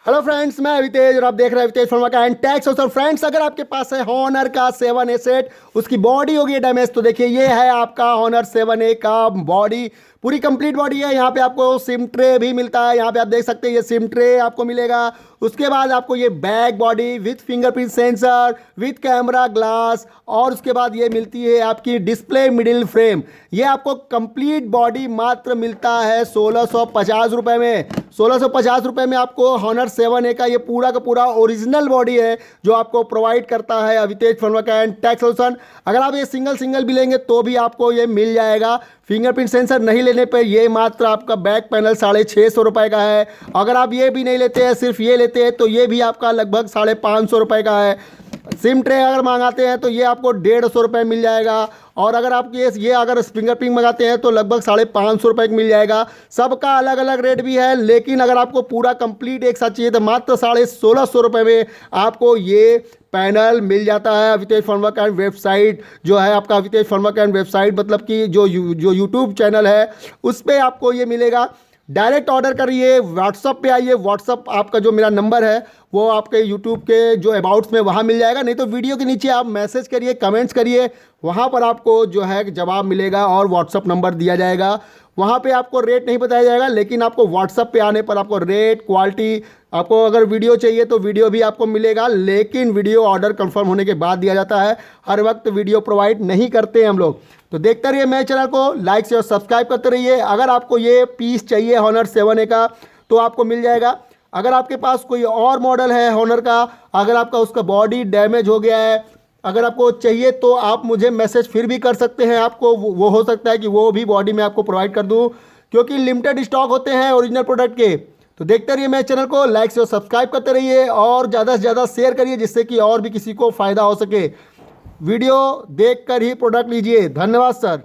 Hello friends, मैं अवितेज और आप देख रहे हैं अवितेज फंवर्क्स&टेक। सो फ्रेंड्स, अगर आपके पास है हॉनर का 7A सेट, उसकी बॉडी होगी डैमेज, तो देखिए ये है आपका हॉनर 7A का बॉडी। पूरी कंप्लीट बॉडी है। यहाँ पे आपको सिम ट्रे भी मिलता है। यहाँ पे आप देख सकते हैं ये सिम ट्रे आपको मिलेगा। उसके बाद आपको ये back body with fingerprint sensor with camera glass, और उसके बाद ये मिलती है आपकी डिस्प्ले मिडिल फ्रेम। ये आपको कंप्लीट बॉडी मात्र मिलता है 1650 रुपये में। 1650 रुपये में आपको हॉनर 7A का ये पूरा का पूरा ओरिजिनल बॉडी है जो आपको प्रोवाइड करता है अवितेज फंवर्क्स&टेक सॉल्यूशन। अगर आप ये सिंगल भी लेंगे तो भी आपको ये मिल जाएगा। फिंगरप्रिंट सेंसर नहीं लेने पे ये मात्र आपका बैक पैनल 650 रुपये का है। अगर आप ये भी नहीं लेते हैं, सिर्फ ये लेते हैं, तो ये भी आपका लगभग 550 रुपये का है। सिम ट्रे अगर मंगाते हैं तो ये आपको 150 रुपये मिल जाएगा। और अगर आप ये अगर फिंगरप्रिंट मंगाते हैं तो लगभग 550 रुपये का मिल जाएगा। सबका अलग अलग रेट भी है, लेकिन अगर आपको पूरा कंप्लीट एक साथ चाहिए तो मात्र 1650 रुपये में आपको ये पैनल मिल जाता है। अवितेज फंवर्क्स वेबसाइट जो है आपका, अवितेज फंवर्क्स वेबसाइट मतलब कि जो यूट्यूब चैनल है उस पर आपको ये मिलेगा। डायरेक्ट ऑर्डर करिए, व्हाट्सअप पे आइए। व्हाट्सअप आपका जो मेरा नंबर है वो आपके यूट्यूब के जो अबाउट्स में वहाँ मिल जाएगा, नहीं तो वीडियो के नीचे आप मैसेज करिए, कमेंट्स करिए, वहाँ पर आपको जो है जवाब मिलेगा और व्हाट्सअप नंबर दिया जाएगा। वहाँ पे आपको रेट नहीं बताया जाएगा, लेकिन आपको व्हाट्सअप पे आने पर आपको रेट, क्वालिटी, आपको अगर वीडियो चाहिए तो वीडियो भी आपको मिलेगा, लेकिन वीडियो ऑर्डर कंफर्म होने के बाद दिया जाता है। हर वक्त वीडियो प्रोवाइड नहीं करते हैं हम लोग। तो देखते रहिए मेरे चैनल को, लाइक से और सब्सक्राइब करते रहिए। अगर आपको ये पीस चाहिए हॉनर 7A का तो आपको मिल जाएगा। अगर आपके पास कोई और मॉडल है हॉनर का, अगर आपका उसका बॉडी डैमेज हो गया है, अगर आपको चाहिए तो आप मुझे मैसेज फिर भी कर सकते हैं। आपको वो हो सकता है कि वो भी बॉडी में आपको प्रोवाइड कर दूं, क्योंकि लिमिटेड स्टॉक होते हैं ओरिजिनल प्रोडक्ट के। तो देखते रहिए मेरे चैनल को, लाइक से सब्सक्राइब करते रहिए और ज़्यादा से ज़्यादा शेयर करिए, जिससे कि और भी किसी को फ़ायदा हो सके। वीडियो देखकर ही प्रोडक्ट लीजिए। धन्यवाद सर।